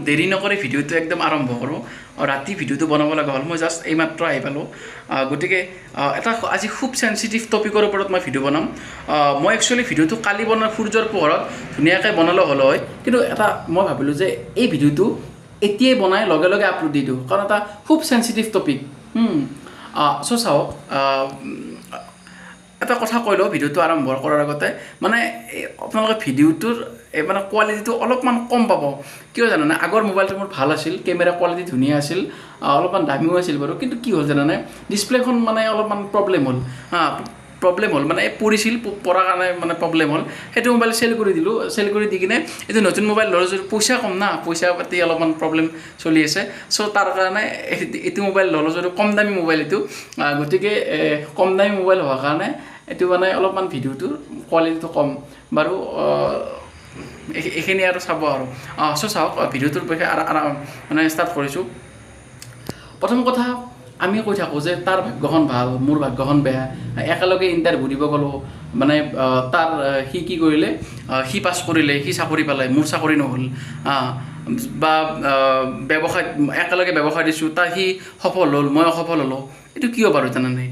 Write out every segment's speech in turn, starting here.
দেৰি নকৰি ভিডিঅ'টো একদম আৰম্ভ কৰোঁ ৰাতি ভিডিঅ'টো বনাব লগা হ'ল মই জাষ্ট এইমাত্ৰ আহি পালোঁ গতিকে এটা আজি খুব চেঞ্চিটিভ টপিকৰ ওপৰত মই ভিডিঅ' বনাম মই একচুৱেলি ভিডিঅ'টো কালি বনাই সূৰ্যৰ পোহৰত ধুনীয়াকৈ বনালে হ'ল হয় কিন্তু এটা মই ভাবিলোঁ যে এই ভিডিঅ'টো এতিয়াই বনাই লগে লগে আপলোড দি দিওঁ কাৰণ এটা খুব চেঞ্চিটিভ টপিক চ' চাওক এটা কথা কৈ লওঁ ভিডিঅ'টো আৰম্ভ কৰাৰ আগতে মানে আপোনালোকে ভিডিঅ'টোৰ মানে কোৱালিটিটো অলপমান কম পাব কিয় জানানে আগৰ মোবাইলটো মোৰ ভাল আছিল কেমেৰা কোৱালিটি ধুনীয়া আছিল অলপমান দামীও আছিল বাৰু কিন্তু কি হ'ল জানানে ডিছপ্লেখন মানে অলপমান প্ৰব্লেম হ'ল মানে পৰিছিল পৰাৰ কাৰণে মানে প্ৰব্লেম হ'ল সেইটো মোবাইল চেল কৰি দিলোঁ চেল কৰি দি কিনে এইটো নতুন মোবাইল ল'লোঁ যদি পইচা কম না পইচা পাতি অলপমান প্ৰব্লেম চলি আছে চ' তাৰ কাৰণে এইটো মোবাইল ল'লোঁ যদি কম দামী মোবাইল এইটো গতিকে কম দামী মোবাইল হোৱাৰ কাৰণে এইটো মানে অলপমান ভিডিঅ'টোৰ কোৱালিটিটো কম বাৰু এইখিনি আৰু চাব আৰু চ' চাওক ভিডিঅ'টোৰ বিষয়ে মানে ষ্টাৰ্ট কৰিছোঁ প্ৰথম কথা আমি কৈ থাকোঁ যে তাৰ ভাগ্যখন ভাল মোৰ ভাগ্যখন বেয়া একেলগে ইণ্টাৰভিউ দিব গ'লোঁ মানে তাৰ সি কি কৰিলে সি পাছ কৰিলে সি চাকৰি পালে মোৰ চাকৰি নহ'ল বা ব্যৱসায় একেলগে ব্যৱসায় দিছোঁ তাৰ সি সফল হ'ল মই অসফল হ'লোঁ এইটো কিয় বাৰু জানানে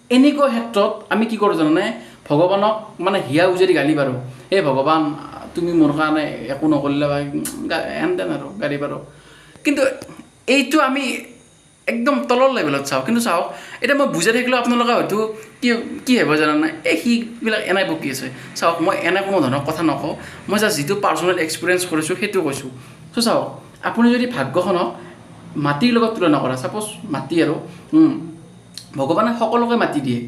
এনেকুৱা ক্ষেত্ৰত আমি কি কৰোঁ জানানে ভগৱানক মানে হিয়া উজাৰি গালি পাৰোঁ এই ভগৱান তুমি মোৰ কাৰণে একো নকৰিলে বা হেন তেন আৰু গালি পাৰোঁ কিন্তু এইটো আমি একদম তলৰ লেভেলত চাওঁ কিন্তু চাওক এতিয়া মই বুজাই থাকিলেও আপোনালোকে হয়তো কি হ'ব জানানে এই সিবিলাক এনাই বকি আছে চাওক মই এনে কোনো ধৰণৰ কথা নকওঁ মই জাষ্ট যিটো পাৰ্চনেল এক্সপিৰিয়েঞ্চ কৰিছোঁ সেইটো কৈছোঁ চ' চাওক আপুনি যদি ভাগ্যখনক মাটিৰ লগত তুলনা কৰা ছাপ'জ মাটি আৰু ভগৱানে সকলোকে মাতি দিয়ে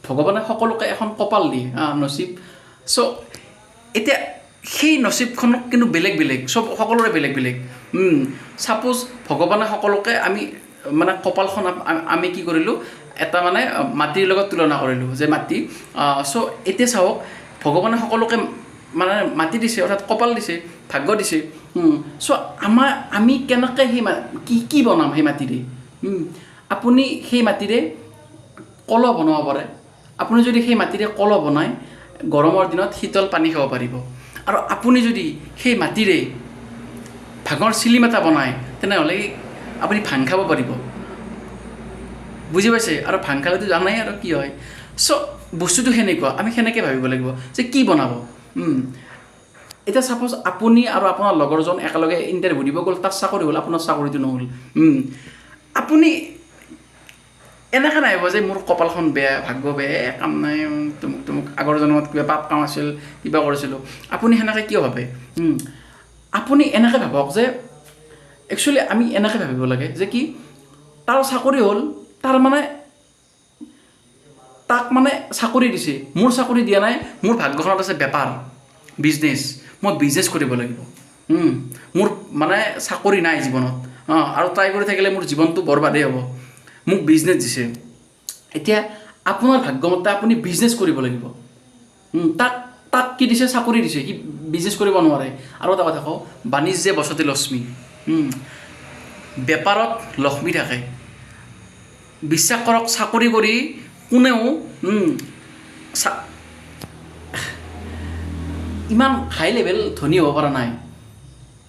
ভগৱানে সকলোকে এখন কপাল দিয়ে নচিব চ' এতিয়া সেই নচিবখনক কিন্তু বেলেগ বেলেগ সকলোৰে বেলেগ বেলেগ ছাপ'জ ভগৱানে সকলোকে আমি মানে কপালখন আমি কি কৰিলোঁ এটা মানে মাটিৰ লগত তুলনা কৰিলোঁ যে মাটি চ' এতিয়া চাওক ভগৱানে সকলোকে মানে মাটি দিছে অৰ্থাৎ কপাল দিছে ভাগ্য দিছে চ' আমি কেনেকৈ সেই কি বনাম সেই মাটিৰে আপুনি সেই মাটিৰে কলহ বনাব পাৰে আপুনি যদি সেই মাটিৰে কলহ বনায় গৰমৰ দিনত শীতল পানী খাব পাৰিব আৰু আপুনি যদি সেই মাটিৰে ভাঙৰ চিলিম এটা বনায় তেনেহ'লে আপুনি ভাং খাব পাৰিব বুজি পাইছে আৰু ভাং খালেতো জানাই আৰু কি হয় চ' বস্তুটো সেনেকুৱা আমি সেনেকৈ ভাবিব লাগিব যে কি বনাব এতিয়া ছাপ'জ আপুনি আৰু আপোনাৰ লগৰজন একেলগে ইণ্টাৰভিউ দিব গ'ল তাৰ চাকৰি হ'ল আপোনাৰ চাকৰিটো নহ'ল আপুনি এনেকৈ নাহিব যে মোৰ কপালখন বেয়া ভাগ্য বেয়া কাম নাই তোমাক আগৰ জন্মত কিবা পাপ কাম আছিল কিবা কৰিছিলোঁ আপুনি সেনেকৈ কিয় ভাবে আপুনি এনেকৈ ভাবক যে একচুৱেলি আমি এনেকৈ ভাবিব লাগে যে কি তাৰ চাকৰি হ'ল তাৰ মানে তাক মানে চাকৰি দিছে মোৰ চাকৰি দিয়া নাই মোৰ ভাগ্যখনত আছে বেপাৰ বিজনেছ মই বিজনেছ কৰিব লাগিব মোৰ মানে চাকৰি নাই জীৱনত আৰু ট্ৰাই কৰি থাকিলে মোৰ জীৱনটো বৰবাদেই হ'ব মোক বিজনেছ দিছে এতিয়া আপোনাৰ ভাগ্যমতে আপুনি বিজনেছ কৰিব লাগিব তাক কি দিছে চাকৰি দিছে সি বিজনেছ কৰিব নোৱাৰে আৰু এটা কথা কওঁ বাণিজ্যে বসতি লক্ষ্মী বেপাৰত লক্ষ্মী থাকে বিশ্বাস কৰক চাকৰি কৰি কোনেও ইমান হাই লেভেল ধনী হ'ব পৰা নাই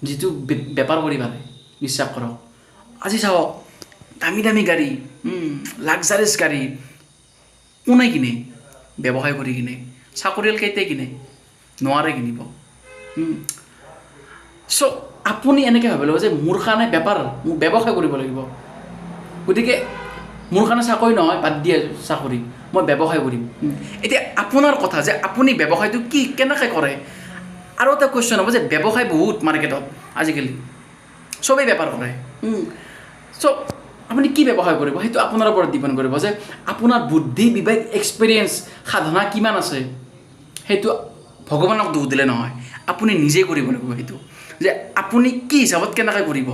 যিটো বেপাৰ কৰি পাৰে বিশ্বাস কৰক আজি চাওক দামী দামী গাড়ী লাক্সাৰিয়াছ গাড়ী কোনে কিনে ব্যৱসায় কৰি কিনে চাকৰিয়াল কেইটাই কিনে নোৱাৰে কিনিব চ' আপুনি এনেকৈ ভাবি ল'ব যে মোৰ কাৰণে বেপাৰ মোক ব্যৱসায় কৰিব লাগিব গতিকে মোৰ কাৰণে চাকৰি নহয় বাদ দিয়ে চাকৰি মই ব্যৱসায় কৰিম এতিয়া আপোনাৰ কথা যে আপুনি ব্যৱসায়টো কেনেকৈ কৰে আৰু এটা কুৱেশ্যন হ'ব যে ব্যৱসায় বহুত মাৰ্কেটত আজিকালি চবেই বেপাৰ কৰে চ' আপুনি কি ব্যৱসায় কৰিব সেইটো আপোনাৰ ওপৰত ডিপেণ্ড কৰিব যে আপোনাৰ বুদ্ধি বিবেক এক্সপিৰিয়েঞ্চ সাধনা কিমান আছে সেইটো ভগৱানক দোষ দিলে নহয় আপুনি নিজেই কৰিব লাগিব সেইটো যে আপুনি কি হিচাপত কেনেকৈ কৰিব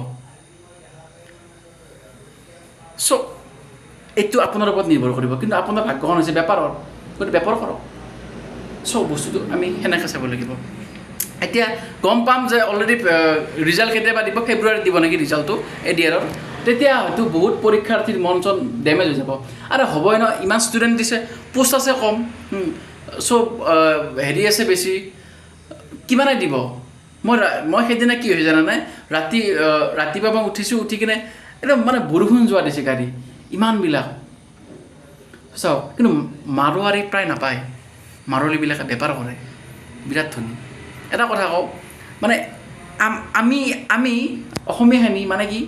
চ' এইটো আপোনাৰ ওপৰত নিৰ্ভৰ কৰিব কিন্তু আপোনাৰ ভাগ্যখন হৈছে বেপাৰৰ গতিকে বেপাৰ কৰক চ' বস্তুটো আমি সেনেকৈ চাব লাগিব এতিয়া গম পাম যে অলৰেডি ৰিজাল্ট কেতিয়াবা দিব ফেব্ৰুৱাৰীত দিব নেকি ৰিজাল্টটো এডিয়াৰৰ তেতিয়া হয়তো বহুত পৰীক্ষাৰ্থীৰ মন চন ডেমেজ হৈ যাব আৰে হ'বই ন ইমান ষ্টুডেণ্ট দিছে পোষ্ট আছে কম চ' হেৰি আছে বেছি কিমানে দিব মই সেইদিনা কি হৈছে জানানে ৰাতিপুৱা মই উঠিছোঁ উঠি কিনে একদম মানে বৰষুণ যোৱা দিছে গাড়ী ইমানবিলাক চাওক কিন্তু মাৰোৱাৰী প্ৰায় নাপায় মাৰোৱাৰীবিলাকে বেপাৰ কৰে বিৰাট ধনী এটা কথা কওঁ মানে আমি অসমীয়াখিনি মানে কি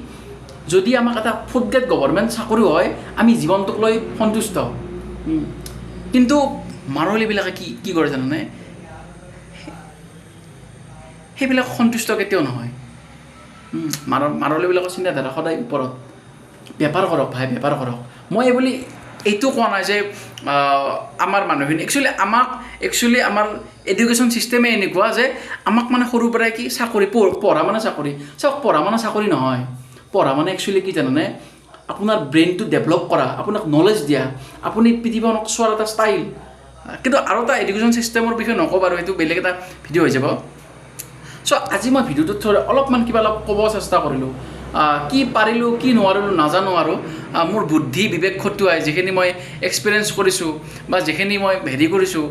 যদি আমাক এটা ফুড গ্ৰেড গভৰ্ণমেণ্ট চাকৰি হয় আমি জীৱনটোক লৈ সন্তুষ্ট কিন্তু মাৰোৱাৰীবিলাকে কি কৰে জানানে সেইবিলাক সন্তুষ্ট কেতিয়াও নহয় মাৰোৱাৰীবিলাকৰ চিন্তাধাৰা সদায় ওপৰত বেপাৰ কৰক ভাই বেপাৰ কৰক মই এইবুলি এইটো কোৱা নাই যে আমাৰ মানুহখিনি একচুৱেলি আমাৰ এডুকেশ্যন ছিষ্টেমে এনেকুৱা যে আমাক মানে সৰুৰ পৰাই কি চাকৰি পঢ়া মানে চাকৰি চাওক পঢ়া মানে চাকৰি নহয় পঢ়া মানে একচুৱেলি কি জানানে আপোনাৰ ব্ৰেইনটো ডেভেলপ কৰা আপোনাক নলেজ দিয়া আপুনি পৃথিৱীখনক চোৱাৰ এটা ষ্টাইল কিন্তু আৰু এটা এডুকেশ্যন ছিষ্টেমৰ বিষয়ে নকওঁ বাৰু সেইটো বেলেগ এটা ভিডিঅ' হৈ যাব চ' আজি মই ভিডিঅ'টোত থৈ অলপমান কিবা অলপ ক'ব চেষ্টা কৰিলোঁ কি পাৰিলোঁ কি নোৱাৰিলোঁ নাজানো আৰু মোৰ বুদ্ধি বিবেক খটুৱাই যিখিনি মই এক্সপিৰিয়েঞ্চ কৰিছোঁ বা যিখিনি মই হেৰি কৰিছোঁ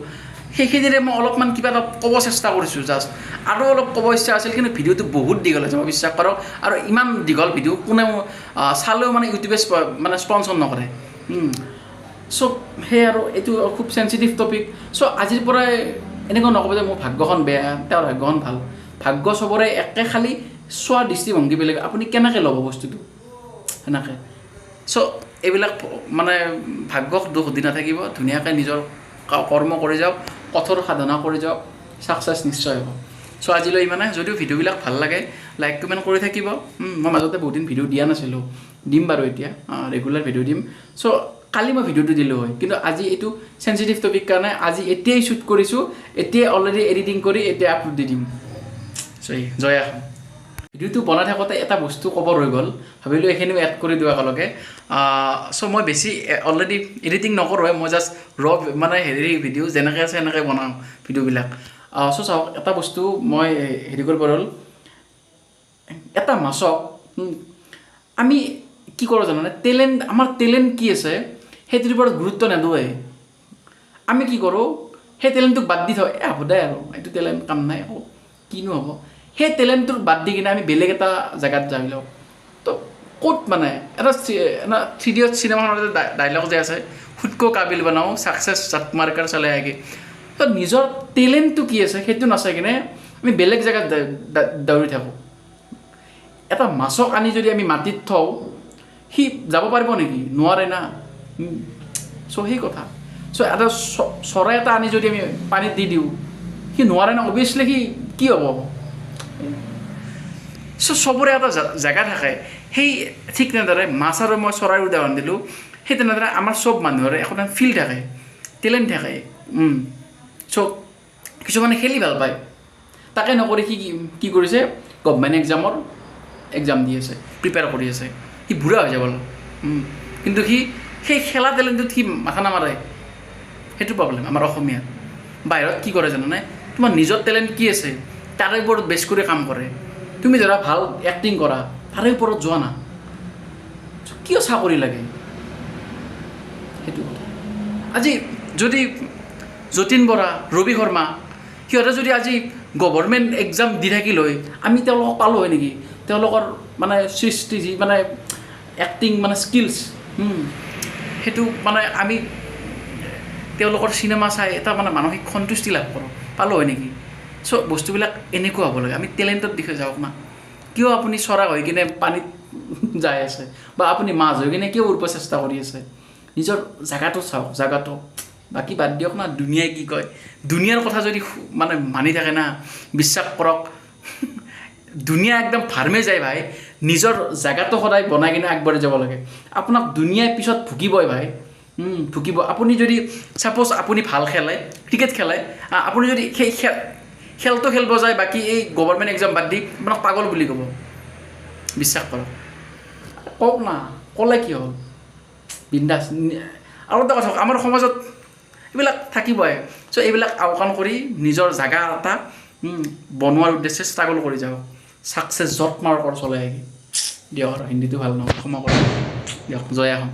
সেইখিনিৰে মই অলপমান কিবা এটা ক'ব চেষ্টা কৰিছোঁ জাষ্ট আৰু অলপ ক'ব ইচ্ছা আছিল কিন্তু ভিডিঅ'টো বহুত দীঘল হৈছে মই বিশ্বাস কৰক আৰু ইমান দীঘল ভিডিঅ' কোনেও চালেও মানে ইউটিউবে মানে স্পনচৰ নকৰে চ' সেই আৰু এইটো খুব চেঞ্চিটিভ টপিক চ' আজিৰ পৰাই এনেকুৱা নক'ব যে মোৰ ভাগ্যখন বেয়া তেওঁৰ ভাগ্যখন ভাল ভাগ্য চবৰে একে খালি চোৱা দৃষ্টিভংগী বেলেগ আপুনি কেনেকৈ ল'ব বস্তুটো সেনেকৈ চ' এইবিলাক মানে ভাগ্যক দুখ দি নাথাকিব ধুনীয়াকৈ নিজৰ কৰ্ম কৰি যাওক কঠোৰ সাধনা কৰি যাওক ছাকচেছ নিশ্চয় হ'ব চ' আজিলৈ ইমানে যদিও ভিডিঅ'বিলাক ভাল লাগে লাইক কমেণ্ট কৰি থাকিব মই মাজতে বহুত দিন ভিডিঅ' দিয়া নাছিলোঁ দিম বাৰু এতিয়া ৰেগুলাৰ ভিডিঅ' দিম চ' কালি মই ভিডিঅ'টো দিলোঁ হয় কিন্তু আজি এইটো চেঞ্চিটিভ টপিক কাৰণে আজি এতিয়াই শ্বুট কৰিছোঁ এতিয়াই অলৰেডি এডিটিং কৰি এতিয়া আপলোড দি দিম জয় আহোম ভিডিঅ'টো বনাই থাকোঁতে এটা বস্তু ক'ব ৰৈ গ'ল ভাবিলোঁ এইখিনিও এড কৰি দিওঁ একেলগে চ' মই বেছি অলৰেডি এডিটিং নকৰোঁৱে মই জাষ্ট মানে হেৰি ভিডিঅ' যেনেকৈ আছে এনেকৈ বনাওঁ ভিডিঅ'বিলাক চ' চাওক এটা বস্তু মই হেৰি কৰিব হ'ল এটা মাছক আমি কি কৰোঁ জানানে আমাৰ টেলেণ্ট কি আছে সেইটোৰ ওপৰত গুৰুত্ব নিদিওঁৱে আমি কি কৰোঁ সেই টেলেণ্টটোক বাদ দি থওঁ হ'ব দে আৰু এইটো টেলেণ্ট কাম নাই আকৌ কিনো হ'ব সেই টেলেণ্টটোৰ বাদ দি কিনে আমি বেলেগ এটা জেগাত যাই লওঁ তো ক'ত মানে এটা 3 Idiots চিনেমাখনৰ এটা ডাইলগ যে আছে খুদকো কাবিল বনাওঁ ছাকচেছ জাপ মাৰ্কাৰ চলে আগে তো নিজৰ টেলেণ্টটো কি আছে সেইটো নাচাই কিনে আমি বেলেগ জেগাত দৌৰি থাকোঁ এটা মাছক আনি যদি আমি মাটিত থওঁ সি যাব পাৰিব নেকি নোৱাৰে না চ' সেই কথা চ' এটা চৰাই এটা আনি যদি আমি পানীত দি দিওঁ সি নোৱাৰে না অভিয়াছলি সি কি হ'ব চ' চবৰে এটা জেগা থাকে সেই ঠিক তেনেদৰে মাছ আৰু মই চৰাইৰ উদাহৰণ দিলোঁ সেই তেনেদৰে আমাৰ চব মানুহৰে এখন ফিল্ড থাকে টেলেণ্ট থাকে চ' কিছুমানে খেলি ভাল পায় তাকে নকৰি সি কি কৰিছে গভৰ্ণমেণ্ট এক্সাম দি আছে প্ৰিপেয়াৰ কৰি আছে সি বুঢ়া হৈ যাব কিন্তু সেই খেলা টেলেণ্টটোত সি মাথা নামাৰে সেইটো প্ৰব্লেম আমাৰ অসমীয়া বাহিৰত কি কৰে জানানে তোমাৰ নিজৰ টেলেণ্ট কি আছে তাৰে ওপৰত বেছ কৰি কাম কৰে তুমি ধৰা ভাল এক্টিং কৰা তাৰে ওপৰত যোৱা না কিয় চাকৰি লাগে সেইটো কথা আজি যদি যতীন বৰা ৰবি শৰ্মা সিহঁতে যদি আজি গভৰ্ণমেণ্ট এক্সাম দি থাকিল হয় আমি তেওঁলোকক পালোঁ হয় নেকি তেওঁলোকৰ মানে সৃষ্টি যি মানে এক্টিং মানে স্কিলছ সেইটো মানে আমি তেওঁলোকৰ চিনেমা চাই এটা মানে মানসিক সন্তুষ্টি লাভ কৰোঁ পালোঁ হয় নেকি চ' বস্তুবিলাক এনেকুৱা হ'ব লাগে আমি টেলেণ্টৰ দিশে যাওক না কিয় আপুনি চৰাই হৈ কিনে পানীত যাই আছে বা আপুনি মাছ হৈ কিনে কিয় উৰিব চেষ্টা কৰি আছে নিজৰ জেগাটো চাওক জেগাটো বাকী বাদ দিয়ক না দুনিয়াই কি কয় দুনিয়াৰ কথা যদি মানে মানি থাকে না বিশ্বাস কৰক দুনিয়া একদম ফাৰ্মে যায় ভাই নিজৰ জেগাটো সদায় বনাই কিনে আগবাঢ়ি যাব লাগে আপোনাক দুনিয়াই পিছত ভুকিবই ভাই ভুকিব আপুনি যদি ছাপ'জ আপুনি ভাল খেলে ক্ৰিকেট খেলে আপুনি যদি সেই খেলটো খেলিব যায় বাকী এই গভৰ্ণমেণ্ট এক্সাম বাদ দি আপোনাক পাগল বুলি ক'ব বিশ্বাস কৰক কওক না ক'লে কি হ'ল বিন্দাছ আৰু এটা কথা আমাৰ সমাজত এইবিলাক থাকিবই চ' এইবিলাক আওকাণ কৰি নিজৰ জেগা এটা বনোৱাৰ উদ্দেশ্যে ষ্ট্ৰাগল কৰি যাওক ছাকচেছ য'ত মাৰ কৰ চলাই আহি দিয়ক আৰু হিন্দীটো ভাল নহয় ক্ষমা কৰক দিয়ক জয় আহোম